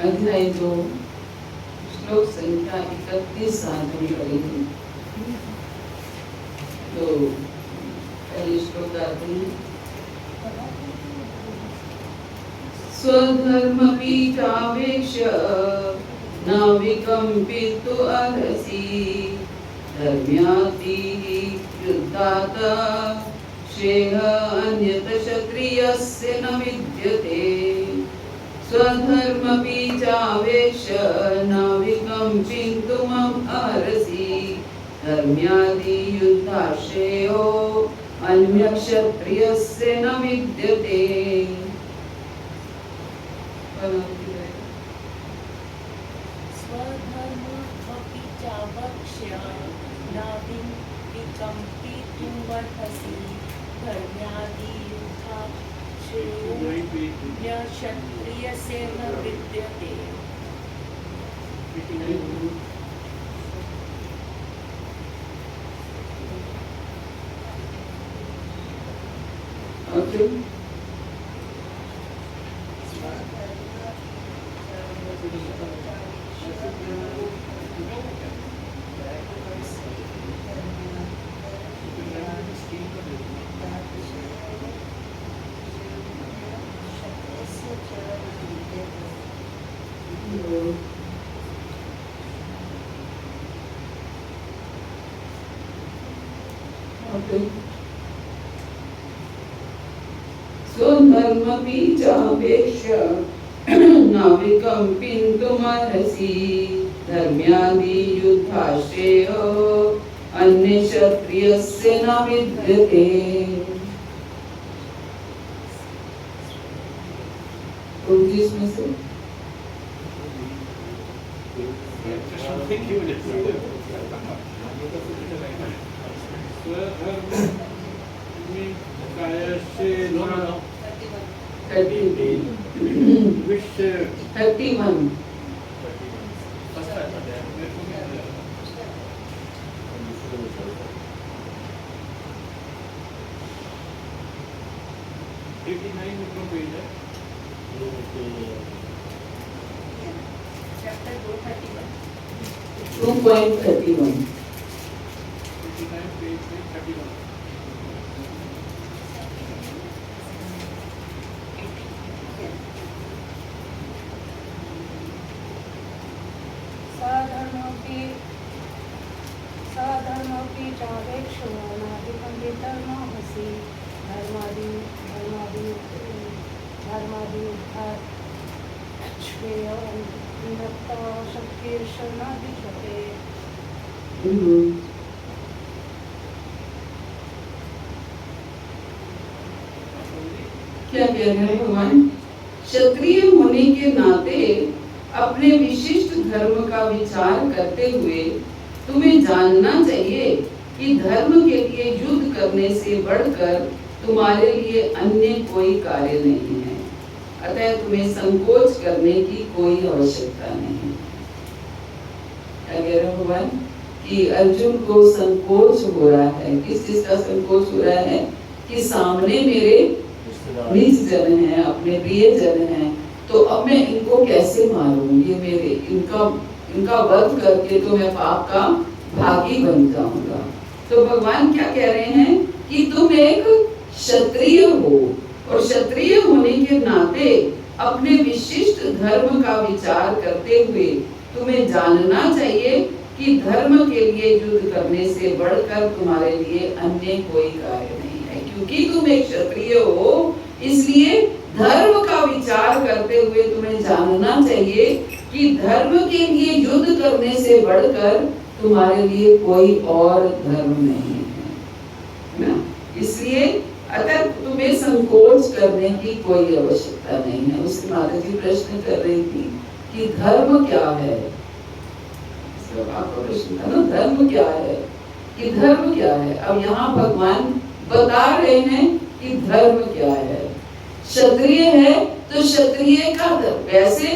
अध्याय 2 श्लोक संख्या 31 आदमी पढ़ेंगे। तो पहले श्लोक आते हैं। स्वधर्मपि चावेक्ष्य न विकम्पितु अर्हसि धर्म्यातिः युद्धात् श्रेयः अन्यत् क्षत्रियस्य न विद्यते। स्वधर्मपि चावेक्ष्य न विकम्पितुम् अर्हसि धर्म्यादियुद्धात् श्रेयो अन्यक्षत्रियस्य न विद्यते। स्वधर्ममपि चावेक्ष्य न विकम्पितुम् अर्हसि धर्म्यादियुद्धात् श्रेयो अन्यक्षत्रियस्य न विद्यते। स्वधर्मपि चावेक्ष्य न विकम्पितुम् अर्हसि धर्म्यादियुद्धात् श्रेयो अन्यक्षत्रियस्य न विद्यते। इसमें से Chapter 231. 2.31 स्वधर्मपि चावेक्ष्य न विकम्पितुम् अर्हसि धर्मादियुद्धात् श्रेयो अन्यक्षत्रियस्य न विद्यते। क्या कह रहे हैं भगवान? क्षत्रिय होने के नाते अपने विशिष्ट धर्म का विचार करते हुए तुम्हें जानना चाहिए कि धर्म के लिए युद्ध करने से बढ़कर तुम्हारे लिए अन्य कोई कार्य नहीं है, अतः तुम्हें संकोच करने की कोई आवश्यकता नहीं है। क्या कह रहे भगवान? कि अर्जुन को संकोच हो रहा है। किस चीज का संकोच हो रहा है? कि सामने मेरे निज जन हैं, अपने प्रिय जन हैं, तो अब मैं इनको कैसे मारूं? ये मेरे इनका वध करके तो मैं पाप का भागी बन जाऊंगा। तो भगवान क्या कह रहे हैं कि तुम एक क्षत्रिय हो और क्षत्रिय होने के नाते अपने विशिष्ट धर्म का विचार करते हुए तुम्हें जानना चाहिए कि धर्म के लिए युद्ध करने से बढ़कर तुम्हारे लिए अन्य कोई कार्य नहीं है। क्योंकि तुम एक क्षत्रिय हो, इसलिए धर्म का विचार करते हुए तुम्हें जानना चाहिए कि धर्म के लिए युद्ध करने से बढ़कर तुम्हारे लिए कोई और धर्म नहीं है ना। इसलिए अतः तुम्हें संकोच करने की कोई आवश्यकता नहीं है। उसकी माता जी प्रश्न कर रही थी कि धर्म क्या है? आपका प्रश्न था ना, धर्म क्या है? कि धर्म क्या है? अब यहाँ भगवान बता रहे हैं कि धर्म क्या है। क्षत्रिय है तो क्षत्रिय का धर्म, वैसे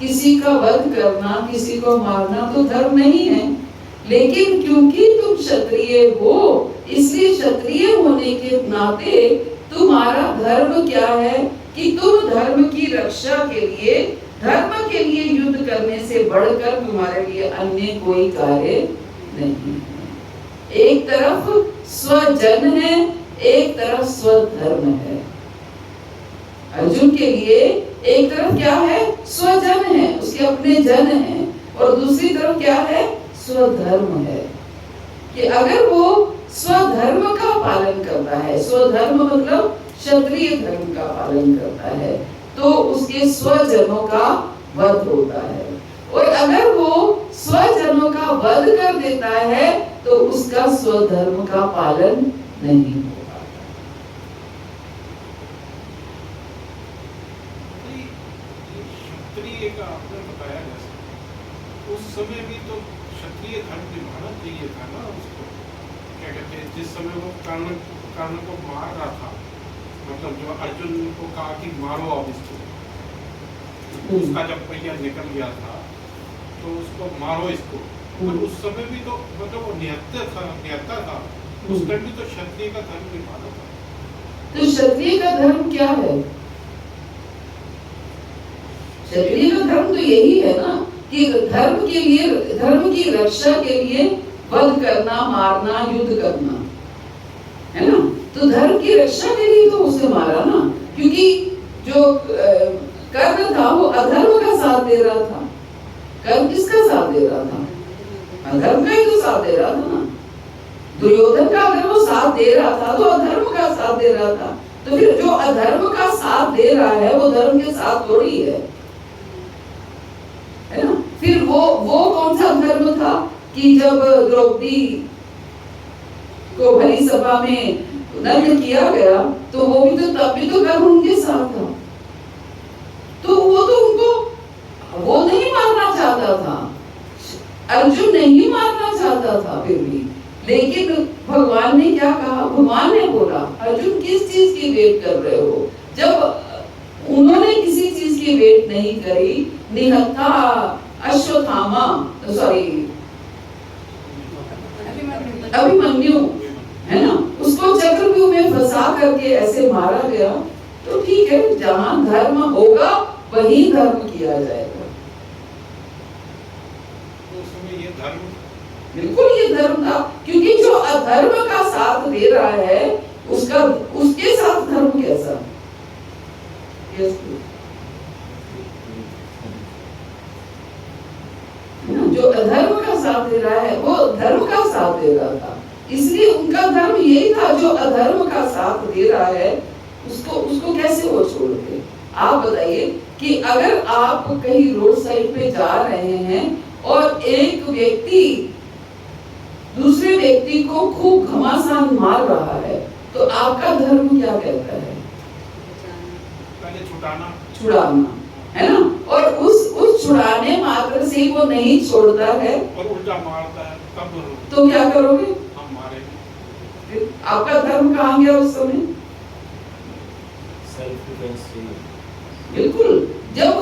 किसी का वध करना, किसी को मारना तो धर्म नहीं है, लेकिन क्योंकि तुम क्षत्रिय हो, इसलिए क्षत्रिय होने के नाते तुम्हारा धर्म क्या है कि तुम धर्म की रक्षा के लिए, धर्म के लिए से बढ़कर तुम्हारे लिए अन्य कोई कार्य नहीं है। एक तरफ स्वजन है, एक तरफ स्वधर्म है। अर्जुन के लिए एक तरफ क्या है? स्वजन है, उसके अपने जन हैं, और दूसरी तरफ क्या है? स्वधर्म है। कि अगर वो स्वधर्म का पालन करता है, स्वधर्म मतलब क्षत्रिय धर्म का पालन करता है, तो उसके स्वजनों का वध होता है। और अगर वो स्वजनों का वध कर देता है तो उसका स्वधर्म का पालन नहीं हो पाता। क्षत्रिय का आपने बताया, जैसे उस समय भी तो क्षत्रिय धर्म निभाना चाहिए था ना उसको। क्या कहते हैं, जिस समय वो कर्ण को मार रहा था, मतलब जो अर्जुन को कहा कि मारो अब इसको, उसका जब पहिया निकल गया था तो उसको मारो इसको, पर उस समय भी तो मतलब वो निहत्ता था, उस टाइम भी तो क्षत्रिय का धर्म निभाना था। तो क्षत्रिय का धर्म क्या है? क्षत्रिय का धर्म तो यही है ना कि धर्म के लिए, धर्म की रक्षा के लिए वध करना, मारना, युद्ध करना, है ना। तो धर्म की रक्षा के लिए तो उसे मारा ना, क्योंकि जो कर्ण था वो अधर्म का साथ दे रहा था। कर्ण किसका साथ दे रहा था? अधर्म का ही तो साथ दे रहा था ना। दुर्योधन का अगर वो साथ दे रहा था तो अधर्म का साथ दे रहा था। तो फिर जो अधर्म का साथ दे रहा है वो धर्म के साथ थोड़ी है ना। फिर वो कौन सा धर्म था कि जब द्रौपदी को भरी सभा में नग्न किया गया तो वो भी तो तब भी तो कर्म उनके साथ था। तो वो तो उनको वो नहीं मारना चाहता था, अर्जुन नहीं मारना चाहता था फिर भी। लेकिन भगवान ने क्या कहा? भगवान ने बोला अर्जुन किस चीज की वेट कर रहे हो? जब उन्होंने किसी चीज की वेट नहीं करी, निहत्था अश्वत्थामा, सॉरी अभिमन्यु, है ना, उसको चक्रव्यूह में फंसा करके ऐसे मारा गया। तो ठीक है, जहां धर्म होगा वही धर्म किया जाएगा। तो उस समय ये धर्म, बिल्कुल ये धर्म था, क्योंकि जो अधर्म का साथ दे रहा है उसका, उसके साथ धर्म कैसा? जो अधर्म का साथ दे रहा है वो धर्म का साथ दे रहा था, इसलिए उनका धर्म यही था। जो अधर्म का साथ दे रहा है उसको कैसे वो छोड़ दे? आप बताइए कि अगर आप कहीं रोड साइड पे जा रहे हैं और एक व्यक्ति दूसरे व्यक्ति को खूब घमासान मार रहा है तो आपका धर्म क्या कहता है? पहले छुड़ाना, है ना। और उस छुड़ाने मात्र से वो नहीं छोड़ता है और उल्टा मारता है, तब तो क्या करोगे? हम मारेंगे। आपका धर्म कहाँ गया उस समय? बिल्कुल, जब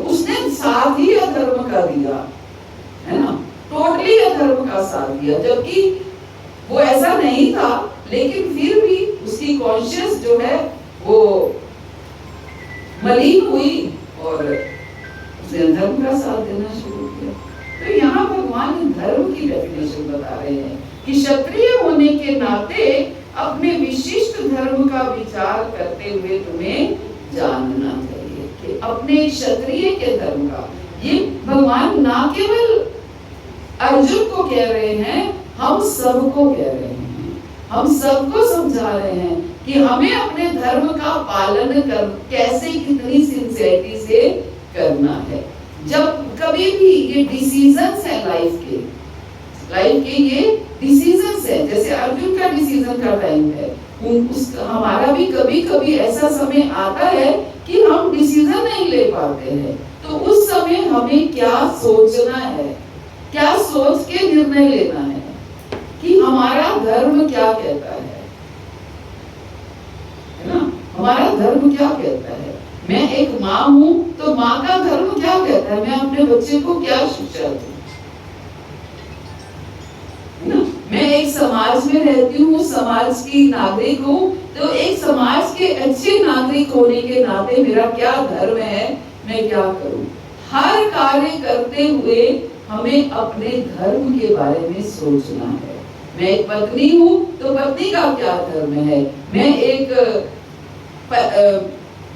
उसने साथ ही अधर्म का दिया, है ना, टोटली अधर्म का साथ दिया, जबकि वो ऐसा नहीं था, लेकिन फिर भी उसकी कॉन्शियस जो है वो मलिन हुई और उसने अधर्म का साथ देना शुरू किया। तो यहाँ भगवान धर्म की डेफिनेशन बता रहे हैं कि क्षत्रिय होने के नाते अपने विशिष्ट धर्म का विचार करते हुए तुम्हें जानना चाहिए कि अपने क्षत्रिय के धर्म का, ये भगवान ना केवल अर्जुन को कह रहे हैं, हम सबको कह रहे हैं, हम सबको समझा रहे हैं कि हमें अपने धर्म का पालन कर कैसे, कितनी सिंसियरिटी से करना है। जब कभी भी ये डिसीजंस है लाइफ के ये डिसीजंस है, जैसे अर्जुन का डिसीजन का टाइम है, हमारा भी कभी कभी ऐसा समय आता है कि हम डिसीजन नहीं ले पाते हैं। तो उस समय हमें क्या सोचना है, क्या सोच के निर्णय लेना है कि हमारा धर्म क्या कहता है ना, हमारा धर्म क्या कहता है। मैं एक माँ हूँ तो माँ का धर्म क्या कहता है, मैं अपने बच्चे को क्या शिक्षा दूँ, है ना। मैं एक समाज में रहती हूँ, समाज की नागरिक हूँ, तो एक समाज के अच्छे नागरिक होने के नाते मेरा क्या धर्म है, मैं क्या करूँ। हर कार्य करते हुए हमें अपने धर्म के बारे में सोचना है। मैं एक पत्नी हूँ तो पत्नी का क्या धर्म है, मैं एक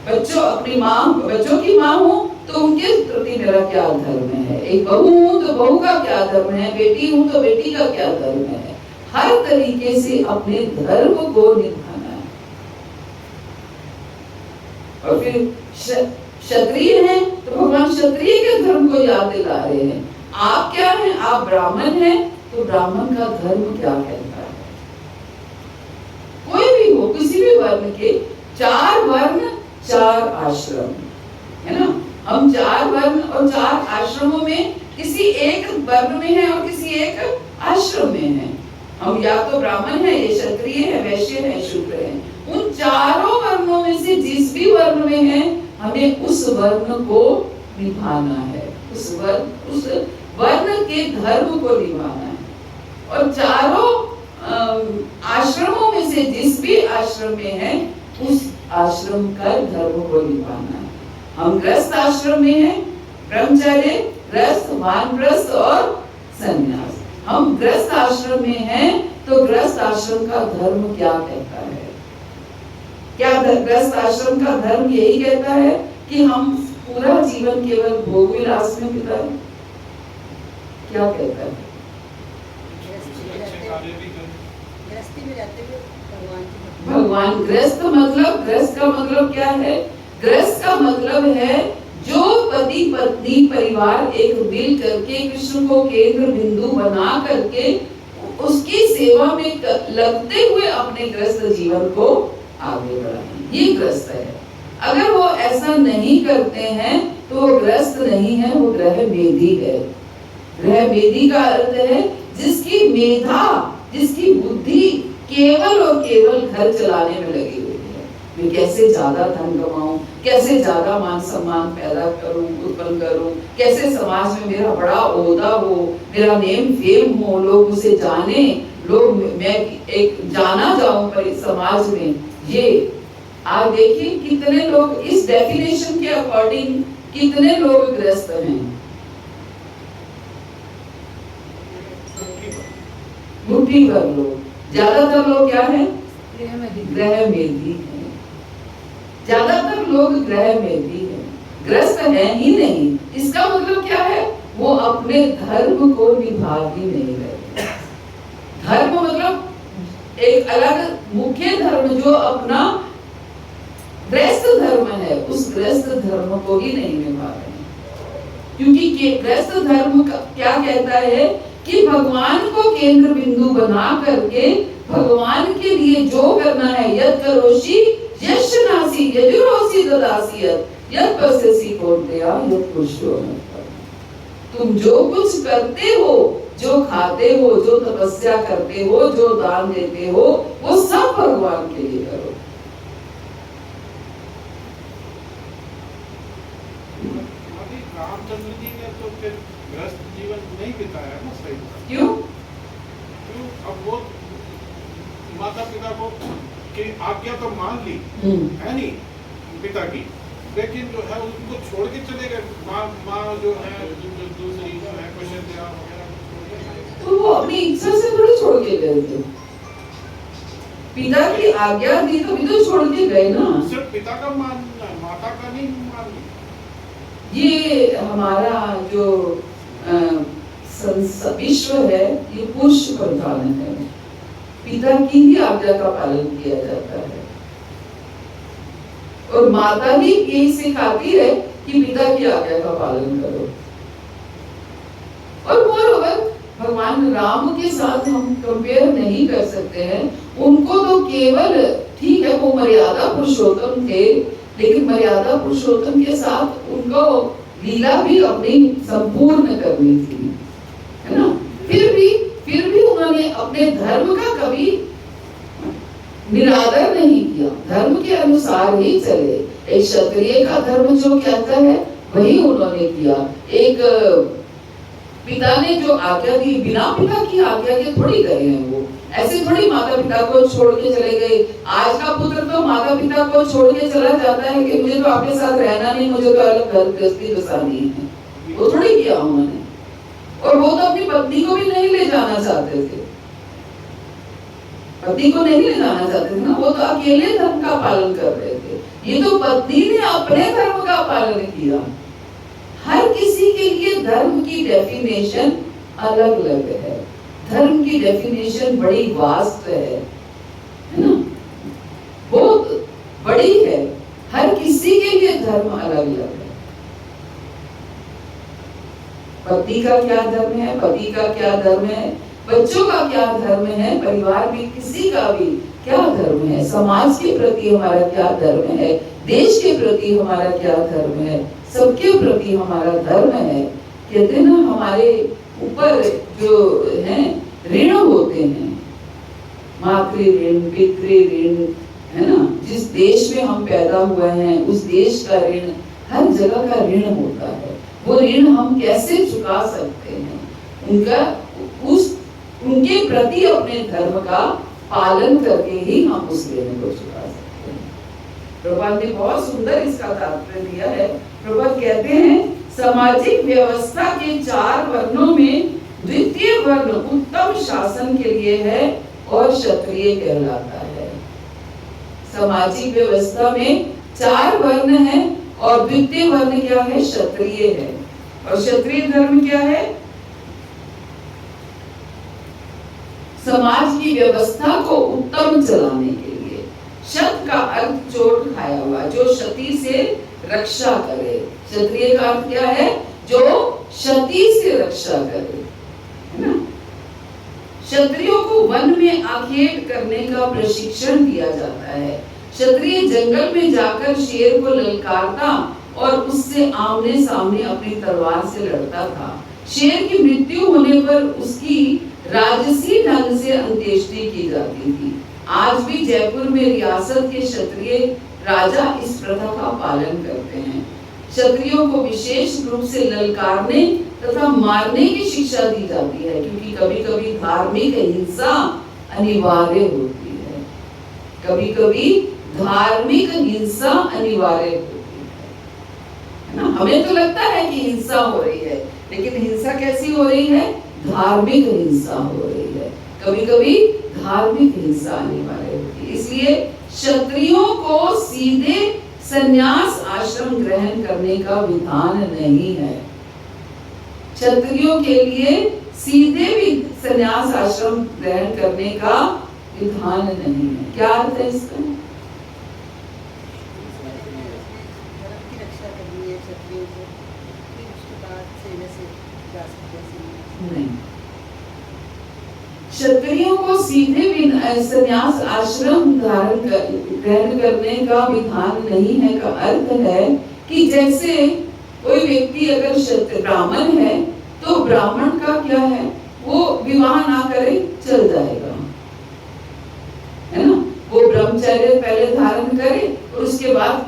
बच्चों की माँ हूँ तो उनके प्रति मेरा क्या धर्म है, एक बहू हूँ तो बहू का क्या धर्म है, बेटी हूँ तो बेटी का क्या धर्म है। हर तरीके से अपने धर्म को निभाना है। और फिर क्षत्रिय हैं तो भगवान क्षत्रिय के धर्म को याद दिला रहे हैं। आप क्या हैं, आप ब्राह्मण हैं तो ब्राह्मण का धर्म क्या कहता है। कोई भी हो, किसी भी वर्ण के, 4 वर्ण 4 आश्रम, है ना। हम 4 वर्ण और 4 आश्रमों में किसी एक वर्ण में है और किसी एक आश्रम में है। हम या तो ब्राह्मण है, ये क्षत्रिय है, वैश्य है, शूद्र है। उन चारों वर्णों में से जिस भी वर्ण में है हमें उस वर्ण को निभाना है, उस वर्ण के धर्म को निभाना है। और चारों आश्रमों में से जिस भी आश्रम में है उस आश्रम का धर्म को निभाना है। हम गृहस्थ आश्रम में हैं, ब्रह्मचर्य, गृहस्थ, वानप्रस्थ और संन्यास। हम गृहस्थ आश्रम में हैं तो गृहस्थ आश्रम का धर्म क्या कहता है। क्या गृहस्थ आश्रम का धर्म यही कहता है कि हम पूरा जीवन केवल भोग विलास में बिताएं? क्या कहता है? भगवान गृहस्थ का मतलब क्या है? गृहस्थ का मतलब है जो पति पत्नी परिवार एक मिल करके कृष्ण को केंद्र बिंदु बना करके उसकी सेवा में लगते हुए अपने गृहस्थ जीवन को आगे बढ़ाएं, ये गृहस्थ है। अगर वो ऐसा नहीं करते हैं तो वो गृहस्थ नहीं है, वो गृह मेधी है। गृह मेधी का अर्थ है जिसकी मेधा, जिसकी बुद्धि केवल और केवल घर चलाने में लगी हुई है। मैं कैसे ज्यादा धन कमाऊं, कैसे ज्यादा मान सम्मान पैदा करूं, उत्पन्न करूं, कैसे समाज में मेरा बड़ा ओहदा हो, मेरा नेम फेम हो, लोग उसे जाने, लोग मैं एक जाना जाऊं पर समाज में। ये आप देखिए कितने लोग इस डेफिनेशन के अकॉर्डिंग कितने लोग ग्रस्त हैं। मुट्ठी भर लोग, ज्यादातर लोग क्या है? ग्रह मेधी है। ज्यादातर लोग ग्रह मेधी है, ग्रस्त है ही नहीं। इसका मतलब क्या है? वो अपने धर्म को निभा ही नहीं रहे। धर्म मतलब एक अलग मुख्य धर्म जो अपना गृहस्थ धर्म है, उस गृहस्थ धर्म को ही नहीं निभा रहे। क्योंकि गृहस्थ धर्म क्या कहता है कि भगवान को केंद्र बिंदु बना करके भगवान के लिए जो करना है, यद करोषि यशनासी यजुरोसी ददासी यद पश्यसि कौन्तेय यद पुरुषो न। तुम जो कुछ करते हो, जो खाते हो, जो तपस्या करते हो, जो दान देते हो, वो सब भगवान के लिए करो। रामचंद्र जी ने तो फिर गृहस्थ जीवन नहीं बिताया ना, सही? क्यों? अब वो माता पिता को की आज्ञा तो मान ली है नहीं पिता की, लेकिन जो है उनको छोड़ के चले गए। माँ जो है जो दूसरी जो है कौशल्या वगैरह, तो वो अपनी इच्छा से थोड़ी छोड़ के गए थे। पिता की आज्ञा दी तो भी तो छोड़ के गए ना। सिर्फ पिता का मानना, माता का नहीं मानना। ये हमारा जो विश्व है ये पुरुष प्रधान है। पिता की ही आज्ञा का पालन किया जाता है और माता भी यही सिखाती है कि पिता की आज्ञा का पालन करो। और मोreover भगवान राम के साथ हम कंपेयर नहीं कर सकते हैं। उनको तो केवल ठीक है वो मर्यादा पुरुषोत्तम थे, लेकिन मर्यादा पुरुषोत्तम के साथ उनको लीला भी अपनी संपूर्ण करनी थी, है ना। फिर भी उन्होंने अपने धर्म का कभी निरादर नहीं किया, धर्म के अनुसार ही चले। एक क्षत्रिय का धर्म जो कहता है वही उन्होंने किया। एक पिता ने जो आज्ञा दी, बिना पिता की आज्ञा के थोड़ी करे हैं वो। ऐसे थोड़ी माता पिता को छोड़ के चले गए। आज का पुत्र तो माता पिता को छोड़ के चला जाता है कि मुझे तो आपके साथ रहना नहीं, मुझे तो अलग घर गृहस्थी बसानी है। वो थोड़ी किया उन्होंने। और वो तो अपनी पत्नी को भी नहीं ले जाना चाहते थे, पति को नहीं ले जाना चाहते थे ना, वो तो अकेले धर्म का पालन कर रहे थे। ये तो पत्नी ने अपने धर्म का पालन किया। हर किसी के लिए धर्म की डेफिनेशन अलग अलग है। धर्म की डेफिनेशन बड़ी वास्ट है ना, बहुत बड़ी है। हर किसी के लिए धर्म अलग अलग है। पति का क्या धर्म है, पति का क्या धर्म है, बच्चों का क्या धर्म है, परिवार में किसी का भी क्या धर्म है, समाज के प्रति हमारा क्या धर्म है, देश के प्रति हमारा क्या धर्म है, सबके प्रति हमारा धर्म है। कहते हैं ना, हमारे ऊपर जो है ऋण होते हैं, मातृ ऋण, पितृ ऋण, है ना। जिस देश में हम पैदा हुए हैं उस देश का ऋण, हर जगह का ऋण होता है। वो ऋण हम कैसे चुका सकते हैं? उनके प्रति अपने धर्म का पालन करके ही हम उस ऋण को चुका सकते हैं। प्रभुपाद ने बहुत सुंदर इसका तात्पर्य दिया है। प्रभुपाद कहते हैं, सामाजिक व्यवस्था के 4 वर्णों में द्वितीय वर्ण उत्तम शासन के लिए है और क्षत्रिय कहलाता है। सामाजिक व्यवस्था में 4 वर्ण है और द्वितीय वर्ण क्या है? क्षत्रिय है। और क्षत्रिय धर्म क्या है? समाज की व्यवस्था को उत्तम चलाने के लिए। क्षत का अर्थ चोट खाया हुआ, जो क्षति से रक्षा करे। क्षत्रिय का अर्थ क्या है? जो क्षति से रक्षा करे, है ना। क्षत्रियों को वन में आखेट करने का प्रशिक्षण दिया जाता है। क्षत्रिय जंगल में जाकर शेर को ललकारता और उससे आमने सामने अपनी तलवार से लड़ता था। शेर की मृत्यु होने पर उसकी राजसी ढंग से अंत्येष्टि की जाती थी। आज भी जयपुर में रियासत के क्षत्रिय राजा इस प्रथा का पालन करते हैं। क्षत्रियों को विशेष रूप से ललकारने तथा मारने की शिक्षा दी जाती है, क्योंकि कभी-कभी धार्मिक हिंसा अनिवार्य होती है। कभी-कभी धार्मिक हिंसा अनिवार्य होती है ना। हमें तो लगता है कि हिंसा हो रही है, लेकिन हिंसा कैसी हो रही है? धार्मिक हिंसा हो रही है। कभी-कभी धार्मिक हिंसा अनिवार्य होती है। इसलिए क्षत्रियों को सीधे संन्यास आश्रम ग्रहण करने का विधान नहीं है। क्षत्रियों के लिए सीधे भी संन्यास आश्रम ग्रहण करने का विधान नहीं है। क्या अर्थ है इसका? नहीं, क्षत्रियों को सीधे भी संन्यास आश्रम ग्रहण करने का विधान नहीं है का अर्थ है कि जैसे कोई व्यक्ति अगर ब्राह्मण है तो ब्राह्मण का क्या है? वो विवाह ना करे चल जाएगा, है ना। वो ब्रह्मचर्य पहले धारण करे और उसके बाद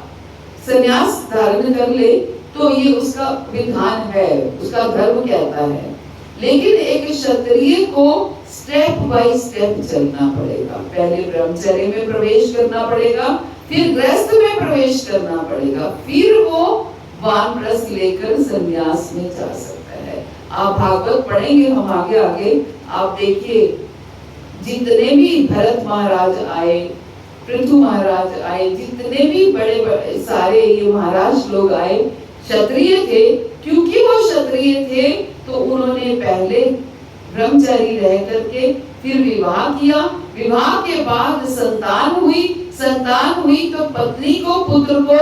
संन्यास धारण कर ले, तो ये उसका विधान है, उसका धर्म कहता है। लेकिन एक क्षत्रिय को स्टेप बाय स्टेप चलना पड़ेगा। पहले ब्रह्मचर्य में प्रवेश करना पड़ेगा, फिर गृहस्थ में प्रवेश करना पड़ेगा, फिर वो वानप्रस्थ लेकर संन्यास में जा सकता है। आप भागवत पढ़ेंगे हम आगे आगे, आप देखिए जितने भी भरत महाराज आए, पृथु महाराज आए, जितने भी बड़े बड़े सारे ये महाराज लोग आए, क्षत्रिय थे। क्योंकि वो क्षत्रिय थे तो उन्होंने पहले ब्रह्मचारी रह करके फिर विवाह किया। विवाह के बाद संतान हुई तो पत्नी को, पुत्र को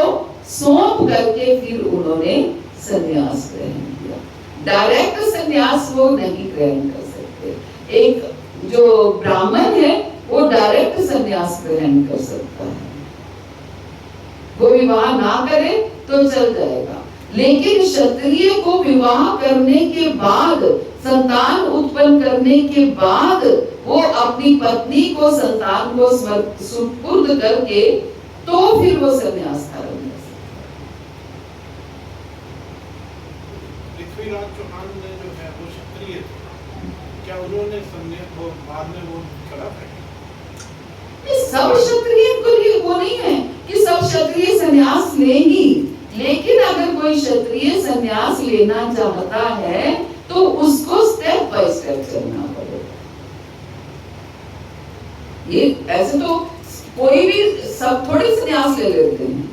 सौंप करके फिर उन्होंने संन्यास ग्रहण किया। डायरेक्ट संन्यास वो नहीं ग्रहण कर सकते। एक जो ब्राह्मण है वो डायरेक्ट संन्यास ग्रहण कर सकता है, वो विवाह ना करे तो चल जाएगा। लेकिन क्षत्रिय को विवाह करने के बाद, संतान उत्पन्न करने के बाद, वो अपनी पत्नी को, संतान को सुपुर्द करके तो फिर वो संन्यास धारण कर सकता है। पृथ्वीराज चौहान ने जो है वो क्षत्रिय थे, क्या उन्होंने संन्यास वो बाद में वो करा था? सब क्षत्रिय को लिए वो नहीं है कि सब क्षत्रिय संन्यास लेंगी। लेकिन अगर कोई क्षत्रिय संन्यास लेना चाहता है तो उसको स्टेप बाय स्टेप चलना पड़ेगा। ये ऐसे तो कोई भी सब थोड़ी संन्यास ले लेते हैं।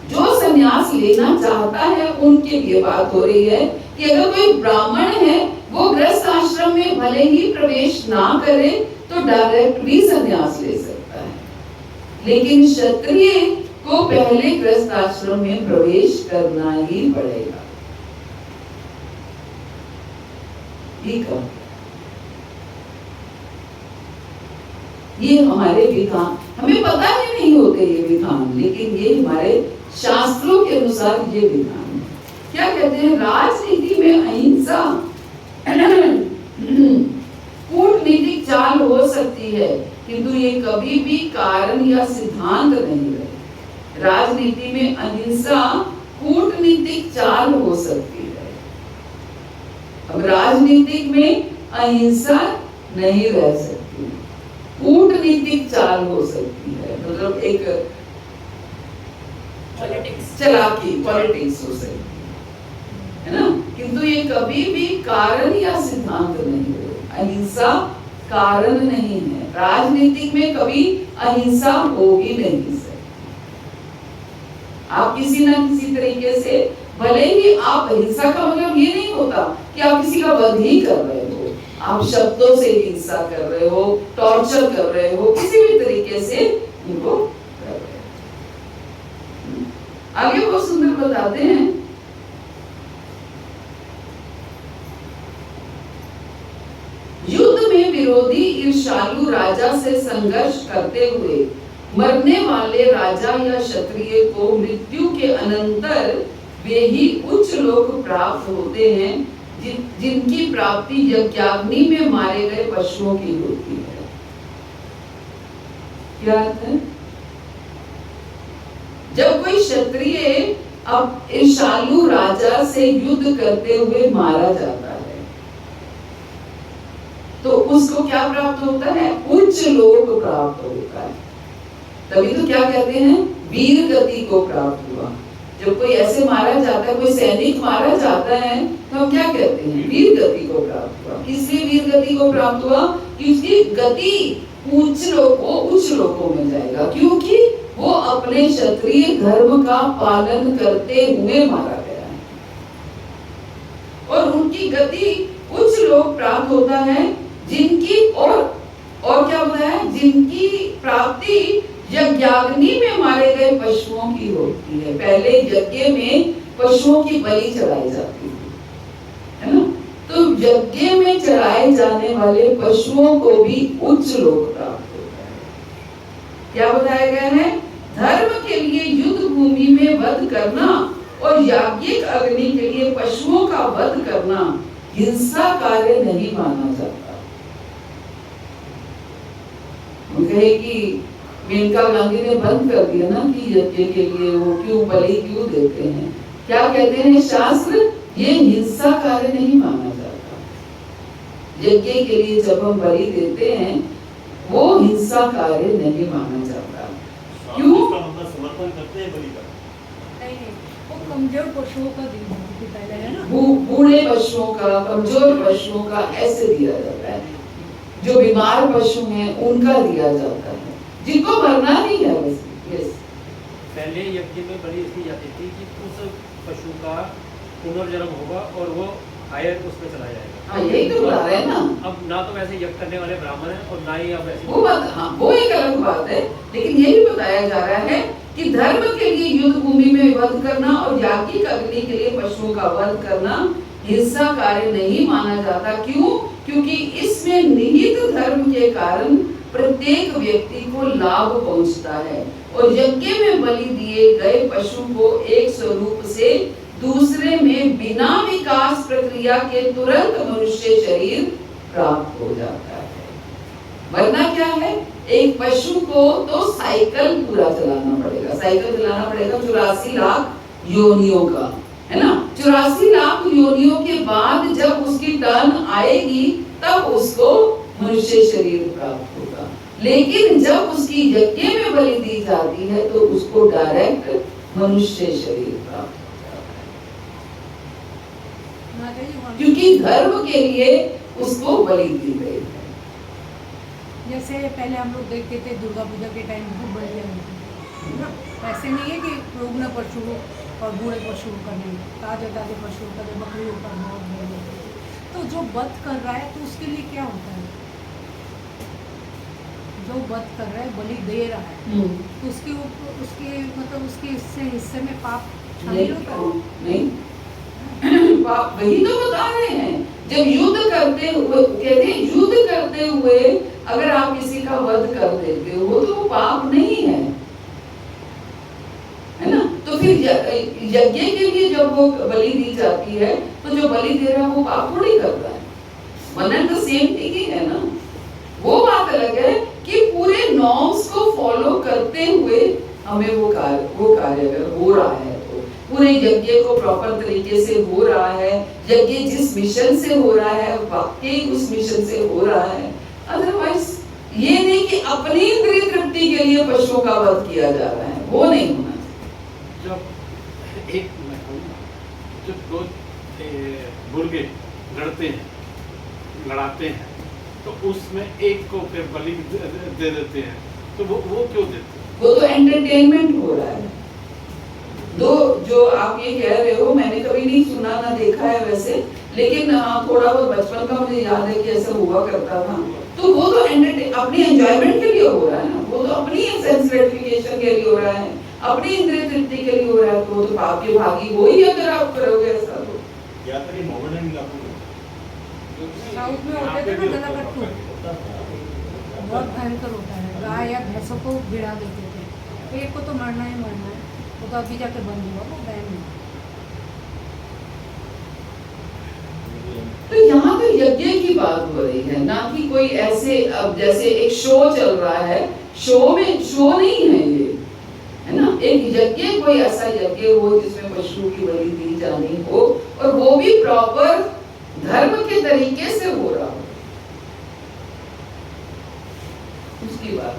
जो संन्यास लेना चाहता है उनके लिए बात हो रही है कि अगर कोई ब्राह्मण है वो गृहस्थ आश्रम में भले ही प्रवेश ना करे तो डायरेक्ट भी संन्यास ले सकता है, लेकिन क्षत्रिय को पहले गृहस्थ आश्रम में प्रवेश करना ही पड़ेगा। ठीक है, ये हमारे विधान, हमें पता ही नहीं होते ये विधान, लेकिन ये हमारे शास्त्रों के अनुसार ये विधान है। क्या कहते हैं? राजनीति में अहिंसा कूटनीतिक चाल हो सकती है, किंतु ये कभी भी कारण या सिद्धांत नहीं है। राजनीति में अहिंसा कूटनीतिक चाल हो सकती है। अब राजनीतिक में अहिंसा नहीं रह सकती, कूटनीतिक चाल हो सकती है, मतलब एक चलाकी, पॉलिटिक्स हो सकती है ना, किंतु ये कभी भी कारण या सिद्धांत नहीं है। अहिंसा कारण नहीं है, राजनीतिक में कभी अहिंसा हो ही नहीं सकती। आप किसी ना किसी तरीके से, भले ही आप अहिंसा का मतलब ये नहीं होता कि आप किसी का वध ही कर रहे हो, आप शब्दों से हिंसा कर रहे हो, टॉर्चर कर रहे हो, किसी भी तरीके से उनको कर रहे हो। आगे बहुत सुंदर बताते हैं, युद्ध में विरोधी ईर्ष्यालु राजा से संघर्ष करते हुए मरने वाले राजा या क्षत्रिय को मृत्यु के अनंतर वे ही उच्च लोक प्राप्त होते हैं जिनकी प्राप्ति यज्ञाग्नि में मारे गए पशुओं की होती है। क्या अर्थ है? जब कोई क्षत्रिय अब ईर्ष्यालु राजा से युद्ध करते हुए मारा जाता है तो उसको क्या प्राप्त होता है? उच्च लोक प्राप्त होता है। तभी तो क्या कहते हैं? वीर गति को प्राप्त हुआ। जब कोई ऐसे मारा जाता है, कोई सैनिक मारा जाता है, तो हम क्या कहते हैं? वीर गति को प्राप्त हुआ। किसलिए वीर गति को प्राप्त हुआ? कि उसकी गति उच्च लोकों में जाएगा, क्योंकि वो अपने क्षत्रिय धर्म का पालन करते हुए मारा गया है और उनकी गति उच्च लोक प्राप्त होता है, जिनकी और क्या होता है? जिनकी प्राप्ति यज्ञाग्नि में मारे गए पशुओं की होती है। पहले यज्ञ में पशुओं की बलि चढ़ाई जाती है ना, तो यज्ञ में चढ़ाए जाने वाले पशुओं को भी उच्च लोक प्राप्त होता है। क्या बताया गया है? धर्म के लिए युद्ध भूमि में वध करना और याज्ञिक अग्नि के लिए पशुओं का वध करना हिंसा कार्य नहीं माना जाता। कहे कि मेनका गांधी ने बंद कर दिया ना कि यज्ञ के लिए वो क्यों बलि क्यों देते हैं। क्या कहते हैं शास्त्र? ये हिंसा कार्य नहीं माना जाता। यज्ञ के लिए जब हम बलि देते हैं वो हिंसा कार्य नहीं माना जाता। क्यों? समर्पण करते हैं बलि का? नहीं, वो कमजोर पशुओं का दिया है ना, बूढ़े पशुओं का, कमजोर पशुओं का ऐसे दिया जाता है। जो बीमार पशु हैं उनका दिया जाता है, जिनको मरना नहीं है। वैसे पहले यज्ञ में बलि इसकी जाती थी कि उस पशु का पुनर्जन्म होगा और वो हायर उसमें चला जाएगा। हाँ, यही तो बता रहे हैं ना। अब ना तो वैसे यज्ञ करने वाले ब्राह्मण हैं और ना ही अब ऐसे वो बात, हाँ, वो एक अलग बात है, लेकिन ये भी बताया जा रहा है कि धर्म के लिए युद्ध भूमि में वध करना और याज्ञिक अग्नि के लिए पशुओं का वध करना हिंसा कार्य नहीं माना जाता। क्यों? क्योंकि इसमें निहित धर्म के कारण प्रत्येक व्यक्ति को लाभ पहुंचता है और यज्ञ में बलि दिए गए पशु को एक स्वरूप से दूसरे में बिना विकास प्रक्रिया के तुरंत मनुष्य शरीर प्राप्त हो जाता है। वरना क्या है? एक पशु को तो साइकिल पूरा चलाना पड़ेगा, 84 लाख योनियों का, है ना। 84 लाख योनियों के बाद जब उसकी टर्न आएगी तब उसको मनुष्य शरीर प्राप्त होगा। लेकिन जब उसकी यज्ञ में बलि दी जाती है तो उसको डायरेक्ट मनुष्य शरीर प्राप्त हो जाता है, माता जी वहाँ- क्योंकि धर्म के लिए उसको बलि दी गई है। जैसे पहले हम लोग देखते थे दुर्गा पूजा के टाइम बहुत बढ़िया होती है ना। ऐसे नहीं है कि रुग्ण पशु और बूढ़े पशु करने, ताजे ताजे पशु करे, बकरियों का बहुत बढ़िया। तो जो वध कर रहा है तो उसके लिए क्या होता है? जो वध कर रहा है, बलि दे रहा है, तो उसके मतलब उसके हिस्से में पाप शामिल होता है? नहीं पाप, वही तो बता रहे हैं। जब युद्ध करते हुए, कहते हैं युद्ध करते हुए अगर आप किसी का वध कर देते हो तो वो पाप नहीं है, है ना। तो फिर यज्ञ के लिए जब वो बलि दी जाती है तो जो बलि दे रहा है वो पाप थोड़ी करता है, वरना तो सेम थिंग ही है ना। वो बात अलग है कि पूरे नॉर्म्स को फॉलो करते हुए हमें वो कार्य अगर हो रहा है तो पूरे यज्ञ को प्रॉपर तरीके से हो रहा है, यज्ञ जिस मिशन से हो रहा है वाकई उस मिशन से हो रहा है। अदरवाइज ये नहीं कि अपनी इंद्रिय तृप्ति के लिए पशुओं का वध किया जा रहा है, वो नहीं होना चाहिए। जब एक मैं कहूँगा, जब दो मुर्गे लड़ते हैं, लड़ाते हैं, तो उसमें एक को फिर बलि दे देते हैं, तो वो क्यों देते हैं? वो तो एंटरटेनमेंट हो रहा है। दो जो आप ये कह रहे हो मैंने कभी नहीं सुना ना देखा है वैसे, लेकिन हाँ थोड़ा बहुत बचपन का मुझे याद है कि ऐसा हुआ करता था। तो वो तो अपनी एंजॉयमेंट के लिए हो रहा है ना, वो तो अपनी सेंस ग्रेटिफिकेशन के लिए हो रहा है, अपनी इंद्रिय तृप्ति के लिए हो रहा है, तो पाप के भागी वो ही अगर आप करोगे ऐसा तो। या फिर ये मोहम्मदन इलाकों में साउथ में होते थे ना गलाकट्टू, बहुत भयंकर होता है। गाय या भैंसों को भिड़ा देते थे, एक को तो मरना ही मरना है, वो तो अभी जाके बंद हुआ, वो बैन हुआ। तो यहाँ तो यज्ञ की बात हो रही है, ना कि कोई ऐसे अब जैसे एक शो चल रहा है, शो नहीं है ये, है ना। एक यज्ञ कोई ऐसा यज्ञ हो जिसमें पशु की बलि दी जानी हो और वो भी प्रॉपर धर्म के तरीके से हो रहा हो, उसकी बात।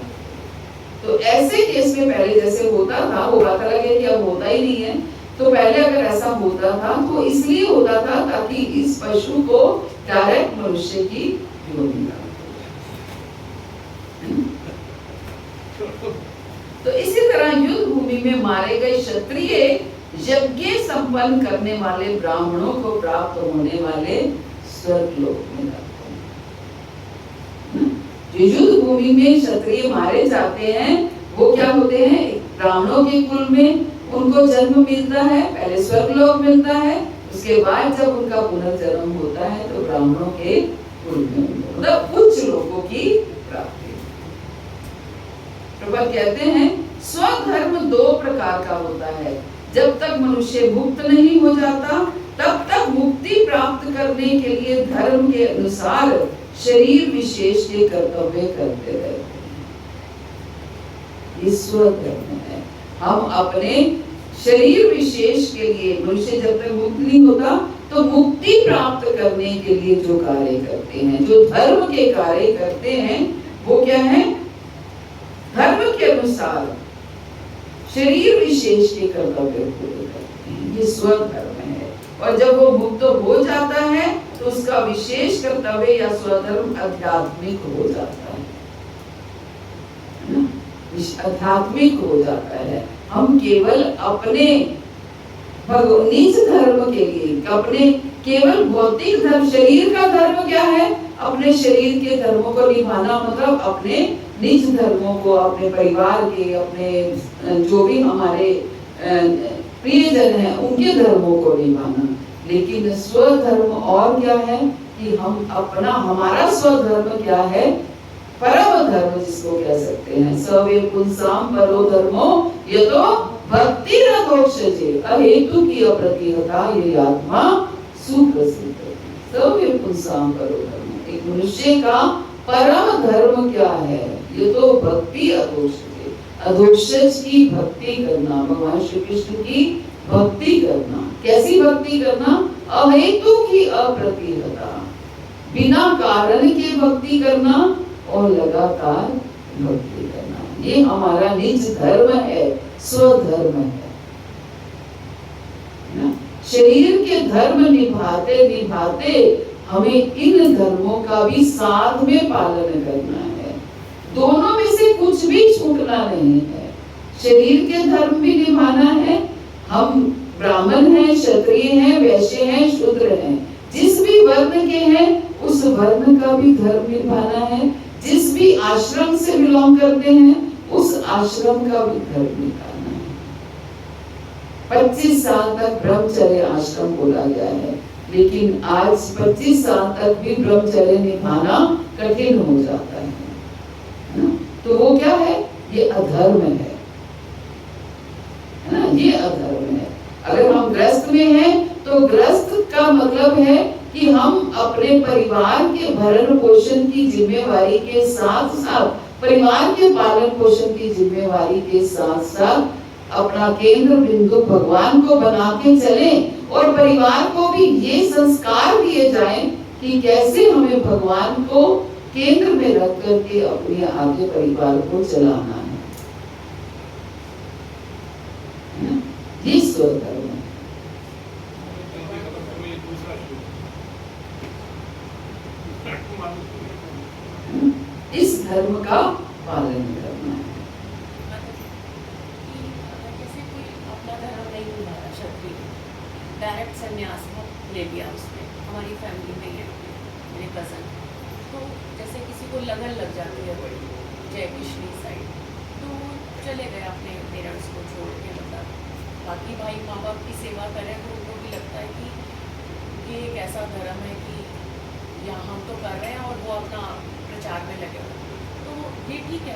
तो ऐसे केस में पहले जैसे होता था, वो बात अलग है कि अब होता ही नहीं है। तो पहले अगर ऐसा होता था तो इसलिए होता था ताकि इस पशु को डायरेक्ट मनुष्य की योनि प्राप्त हो। तो इसी तरह युद्ध भूमि में मारे गए क्षत्रिय यज्ञ संपन्न करने वाले ब्राह्मणों को प्राप्त होने वाले स्वर्गलोक में जाते हैं। जो युद्ध भूमि में क्षत्रिय मारे जाते हैं वो क्या होते हैं, ब्राह्मणों के कुल में उनको जन्म मिलता है, पहले स्वर्गलोक मिलता है, उसके बाद जब उनका पुनर्जन्म होता है तो ब्राह्मणों के कुल में मतलब उच्च लोगों की प्राप्ति। प्रभु कहते हैं स्वधर्म दो प्रकार का होता है। जब तक मनुष्य मुक्त नहीं हो जाता तब तक मुक्ति प्राप्त करने के लिए धर्म के अनुसार शरीर विशेष के कर्तव्य करते रहते हैं। ये स्वधर्म है। हम अपने शरीर विशेष के लिए, मनुष्य जब तक मुक्त नहीं होता तो मुक्ति प्राप्त करने के लिए जो कार्य करते हैं, जो धर्म के कार्य करते हैं, वो क्या है, धर्म के अनुसार शरीर विशेष के कर्तव्य पूरे करते हैं। ये स्वधर्म है। और जब वो मुक्त हो जाता है तो उसका विशेष कर्तव्य या स्वधर्म आध्यात्मिक हो जाता है, आध्यात्मिक हो जाता है। हम केवल अपने निज धर्म के लिए, अपने केवल भौतिक धर्म, शरीर का धर्म क्या है, अपने शरीर के धर्मों को निभाना, मतलब अपने निज धर्मों को, अपने परिवार के, अपने जो भी हमारे प्रियजन हैं उनके धर्मों को निभाना। लेकिन स्वधर्म और क्या है कि हम अपना, हमारा स्वधर्म क्या है, परम धर्म जिसको कह सकते हैं, सवे पुंसाम परो धर्मो यतो भक्ति रघोक्षजे अहेतु की अप्रतिहता ये आत्मा सुप्रसिद्ध। सवे पुंसाम परो धर्म, एक मनुष्य का परम धर्म क्या है, ये तो भक्ति अधोक्षजे, अधोक्षज की भक्ति करना, भगवान श्री कृष्ण की भक्ति करना। कैसी भक्ति करना, अहेतु की अप्रतिहता, बिना कारण के भक्ति करना और लगातार भक्ति करना। ये हमारा निज धर्म है, स्वधर्म है। शरीर के धर्म निभाते निभाते हमें इन धर्मों का भी साथ में पालन करना है। दोनों में से कुछ भी छूटना नहीं है। शरीर के धर्म भी निभाना है, हम ब्राह्मण हैं, क्षत्रिय हैं, वैश्य हैं, शूद्र हैं, जिस भी वर्ण के हैं उस वर्ण का भी धर्म निभाना है, जिस भी आश्रम से बिलोंग करते हैं उस आश्रम का भी धर्म निभाना है। 25 साल तक ब्रह्मचर्य आश्रम बोला गया है, लेकिन आज 25 साल तक भी ब्रह्मचर्य निभाना कठिन हो जाता है ना? तो वो क्या है? ये अधर्म है ना? ये अधर्म है। अगर हम ग्रस्त में हैं तो ग्रस्त का मतलब है कि हम अपने परिवार के भरण पोषण की जिम्मेवारी के साथ साथ, परिवार के पालन पोषण की जिम्मेवारी के साथ साथ अपना केंद्र बिंदु भगवान को बना के चले, और परिवार को भी ये संस्कार दिए जाएं कि कैसे हमें भगवान को केंद्र में रख करके अपने आगे परिवार को चलाना है। ये स्वधर्म है। इस धर्म का पालन करना है। जैसे कोई अपना धर्म नहीं निभा रहा, क्षत्रिय डायरेक्ट संन्यास ले लिया उसने, हमारी फैमिली में है मेरे कज़न, तो जैसे किसी को लगन लग जाती है बड़ी जय कृष्णी साइड, तो चले गए अपने पेरेंट्स को छोड़ के, मतलब बाकी भाई माँ बाप की सेवा करें, तो उनको भी लगता है कि ये एक ऐसा धर्म है कि यहाँ हम तो कर रहे हैं और वो अपना प्रचार में लगे हुए, तो ये ठीक है।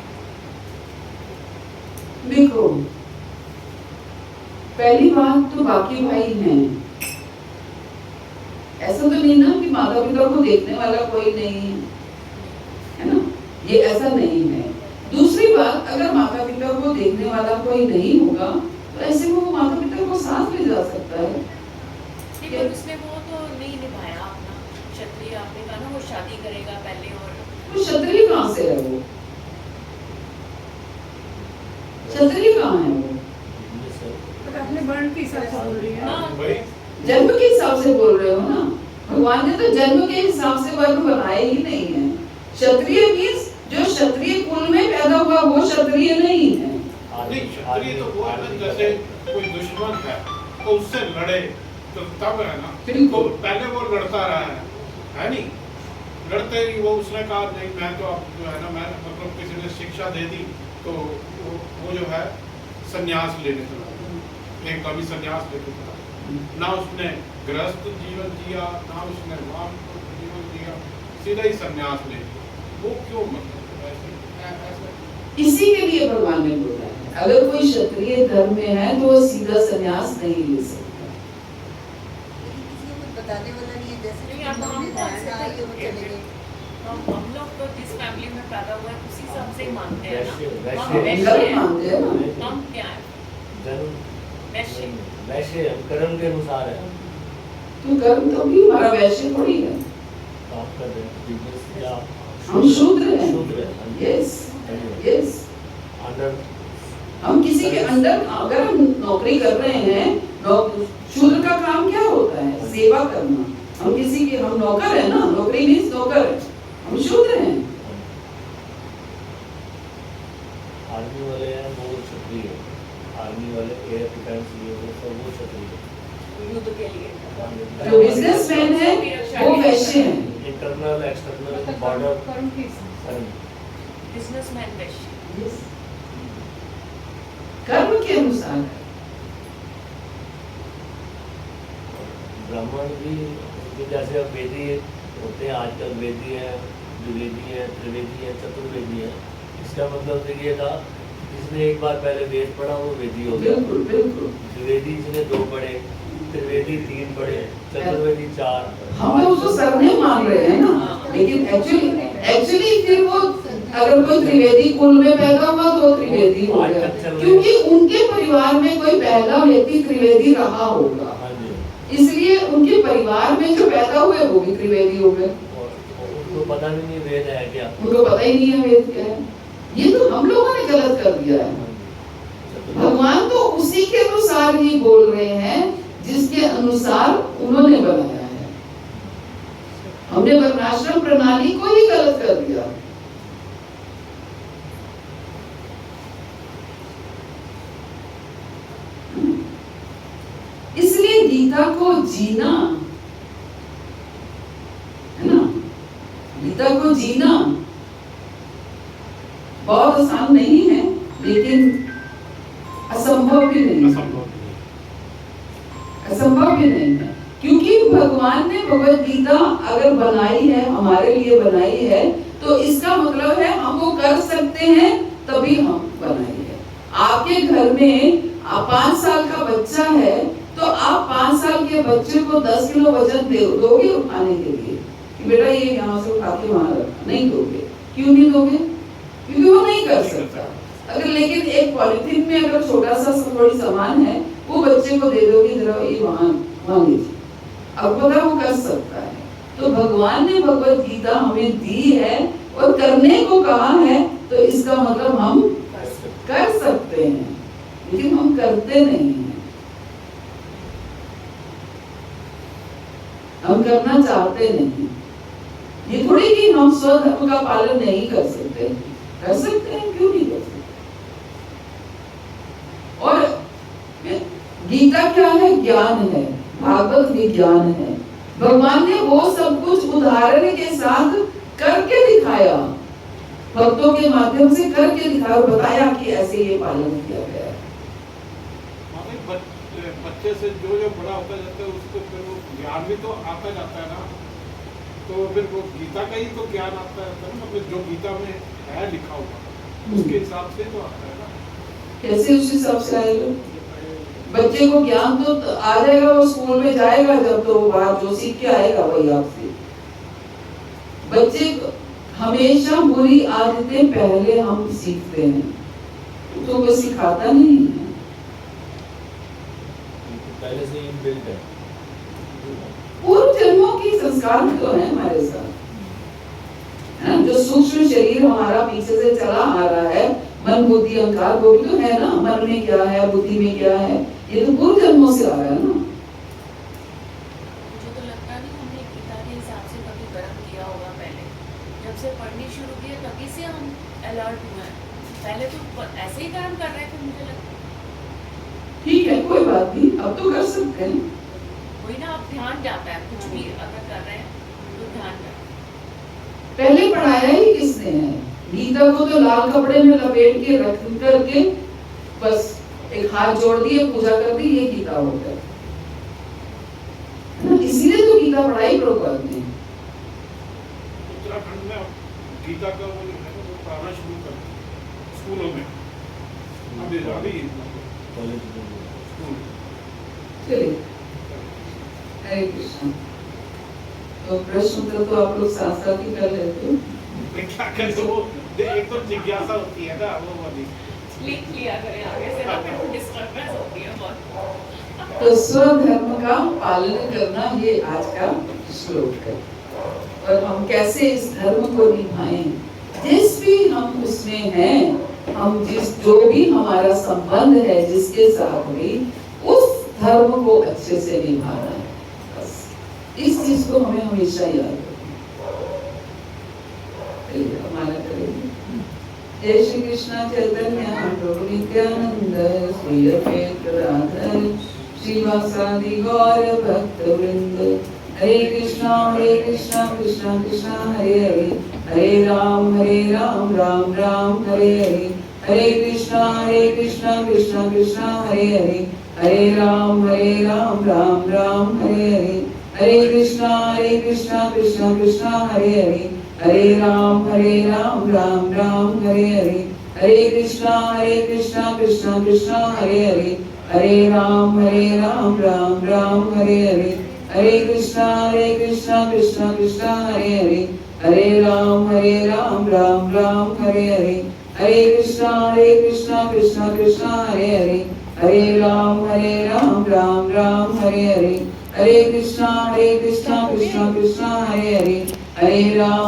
देखो, पहली बात तो बाकी भाई हैं, ऐसा तो नहीं ना कि माता पिता को देखने वाला कोई नहीं है ना? ये ऐसा नहीं है। दूसरी बात, अगर माता पिता को देखने वाला कोई नहीं होगा तो ऐसे में वो माता पिता को साथ ले जा सकता है। लेकिन उसने वो तो नहीं निभाया अपना क्षत्रिय, आपने कहा ना वो शादी करेगा पहले, और वो क्षत्रिय कहाँ से है? वो क्षत्रिय कहाँ है? वो तो अपने वर्ण के हिसाब से बोल रही है ना। हाँ, जन्म के हिसाब से बोल रहे हो ना? भगवान ने तो जन्म के हिसाब से वर्ण बनाए ही नहीं है। क्षत्रिय मीन्स जो क्षत्रिय कुल में पैदा हुआ वो क्षत्रिय नहीं है। नहीं, क्षत्रिय तो वो है ना, जैसे कोई दुश्मन है तो उससे लड़े, तो तब है ना, तो पहले वो लड़ता रहा है नहीं? लड़ते ही वो उसने कहा नहीं, मैं तो अब जो है ना, मैं मतलब किसी ने शिक्षा दे दी तो वो जो है संन्यास लेने चला, एक कभी संन्यास लेके चला, ना उसने गृहस्थ जीवन जिया, ना उसने वानप्रस्थ जीवन जिया, सीधा ही संन्यास ले लिया। वो क्यों? मतलब ऐसे इसी के लिए भगवान ने बोला है, अगर कोई क्षत्रिय धर्म में है तो वो सीधा संन्यास नहीं ले सकता। किसी को बताने वाला नहीं है, जैसे नहीं, कि अब हम हमने कौन से बताया कि वो चले गए। हम लोग तो जिस फैमिली में पैदा हुए हैं उसी से हमसे ही मानते हैं ना। वैश्य- हम वैश्य- वैश्य गलत हैं। मानते हैं ना? हम क्या है? जन्म वैश्य। वैसे हम कर्म के अनुसार है, तो कर्म तो भी हमारा वैश्य थोड़ी है, काम कर रहे हैं, बिजनेस या हम शूद्र हैं। शूद्र हैं। Yes yes. अंडर हम किसी के अंडर, अगर हम नौकरी कर रहे हैं, शूद्र का काम क्या होता है? सेवा करना। हम किसी के, हम नौकर है ना, नौकरी मीन्स नौकर है, हम शूद्र हैं। आर्मी वाले हैं वो क्षत्रिय है, आर्मी वाले एयर डिफेंस ये वो सब वो क्षत्रिय है। युद्ध के लिए। जो बिजनेसमैन है वो वैश्य हैं। इंटरनल एक्सटर्नल मतलब बॉर्डर कर्म के हिसाब से। बिजनेसमैन वैश्य। Yes. कर्म के अनुसार है। ब्राह्मण भी उनके जैसे अब वेदी होते हैं आजकल, वेदी है, द्विवेदी है, त्रिवेदी है, चतुर्वेदी है। इसका मतलब ये था जिसने एक बार पहले वेद पढ़ा वो वेदी हो गया, बिल्कुल बिल्कुल। द्विवेदी जिसने 2 पढ़े, त्रिवेदी 3 पढ़े, चतुर्वेदी 4। हम तो उसको सरने मान रहे हैं ना, लेकिन एक्चुअली फिर वो, अगर कोई त्रिवेदी कुल में पैदा हुआ तो त्रिवेदी हो गया, क्योंकि उनके परिवार में कोई पहला व्यक्ति त्रिवेदी रहा होगा, हाँ जी। इसलिए उनके परिवार में जो पैदा हुए वो भी त्रिवेदी हो गए। और उनको पता भी नहीं वेद है क्या, उनको पता ही नहीं है वेद क्या है। ये तो हम लोगों ने गलत कर दिया है। भगवान तो उसी के अनुसार ही बोल रहे हैं जिसके अनुसार उन्होंने बनाया है। हमने वर्णाश्रम प्रणाली को ही गलत कर दिया। इसलिए गीता को जीना है ना, गीता को जीना बहुत आसान नहीं है, लेकिन असंभव भी नहीं है। असंभव भी नहीं है, क्योंकि भगवान ने भगवत गीता अगर बनाई है, हमारे लिए बनाई है, तो इसका मतलब है हम वो कर सकते हैं, तभी हम बनाई है। आपके घर में 5 साल का बच्चा है, तो आप 5 साल के बच्चे को 10 किलो वजन दोगे उठाने के लिए कि बेटा ये यहाँ से उठा के वहां रखना? नहीं दोगे। क्यों नहीं दोगे? क्योंकि वो नहीं कर सकता। अगर लेकिन एक पॉलिथीन में अगर छोटा सा थोड़ी सामान है, वो बच्चे को दे दोगे, जरा ये वहां लीजिए, अब पता वो कर सकता है। तो भगवान ने भगवत गीता हमें दी है और करने को कहा है, तो इसका मतलब हम कर सकते हैं, लेकिन हम करते नहीं हैं। हम करना चाहते नहीं। ये थोड़ी कि हम स्वधर्म का पालन नहीं कर सकते, कर सकते हैं, क्यों नहीं कर सकते। और गीता क्या है? ज्ञान है, भागवत विज्ञान है। भगवान ने वो सब कुछ उदाहरण के साथ करके दिखाया, भक्तों के माध्यम से करके दिखाया और बताया कि ऐसे ये पालन किया गया है। बच्चे से जो बड़ा होता जाता है, उसको फिर वो ज्ञान भी तो आता जाता है ना, तो फिर वो गीता का ही तो ज्ञान आता है ना, मतलब जो गीता में है लिखा हुआ उसके हिसाब से तो आता है ना। कैसे उस हिसाब से आएगा? बच्चे को ज्ञान तो आ जाएगा, वो स्कूल में जाएगा जब, तो बाहर जो सीख के आएगा वही आपसे। बच्चे हमेशा बुरी आदतें पहले हम सीखते हैं, तो वो सिखाता नहीं है, पहले से ही बिल्ट है। पूर्व जन्मों की संस्कार तो है हमारे साथ, है ना? जो सूक्ष्म शरीर हमारा पीछे से चला आ रहा है, मन बुद्धि अहंकार, वो भी तो है ना, मन में क्या है, बुद्धि में क्या है, ये तो पूर्व जन्मों से आ रहा है ना। मुझे तो लगता नहीं हमने गीता के हिसाब से कभी कर्म किया होगा। पहले जब से पढ़नी शुरू की है, तभी से हम अलर्ट हुए हैं। पहले तो ऐसे ही कर्म कर रहे थे, मुझे लगता है। ठीक है, कोई बात नहीं, अब तो कर सकते हैं। वही ना, अब ध्यान जाता है, कुछ भी अगर कर रहे हैं तो ध्यान जाता है। पहले पढ़ाया ही किसने है? गीता को तो लाल कपड़े में लपेट के रख करके बस एक हाथ जोड़ दिए, पूजा कर दी, ये गीता हो गया, इसीलिए तो गीता पढ़ाई प्रभुपाद ने। उत्तराखंड में गीता का वो जो है वो पढ़ाना शुरू कर स्कूलों में, अभी स्कूल। चलिए, हरे कृष्ण। तो प्रश्न उत्तर तो आप लोग साथ साथ ही कर लेते हो। क्या करें, वो एक तो जिज्ञासा होती है ना, वो वाली लिख लिया करें आगे से, ना फिर डिस्टर्बेंस होती है बहुत। तो स्वधर्म का पालन करना, ये आज का श्लोक है। और हम कैसे इस धर्म को निभाएं, जिस भी हम उसमें हैं, हम जो भी हमारा संबंध है जिसके साथ भी, उस धर्म को अच्छे से निभाना है। बस इस चीज को हमें हमेशा याद रखना। हमारा करेंगे। जय श्री कृष्ण चैतन्य प्रभु नित्यानंद, श्री अद्वैत गदाधर श्रीवासादि गौर भक्त वृंद। हरे कृष्णा कृष्णा कृष्णा हरे हरे, हरे राम राम राम हरे हरे, हरे कृष्णा कृष्णा कृष्णा हरे हरे, हरे राम राम राम हरे हरे, हरे कृष्णा कृष्णा हरे हरे, हरे राम राम राम हरे हरे, हरे कृष्णा कृष्णा हरे हरे, हरे राम राम राम हरे हरे, हरे कृष्णा कृष्णा हरे हरे, हरे राम राम राम हरे हरे, हरे कृष्णा कृष्णा हरे हरे, हरे राम राम राम हरे हरे, हरे कृष्णा कृष्णा हरे हरे, हरे राम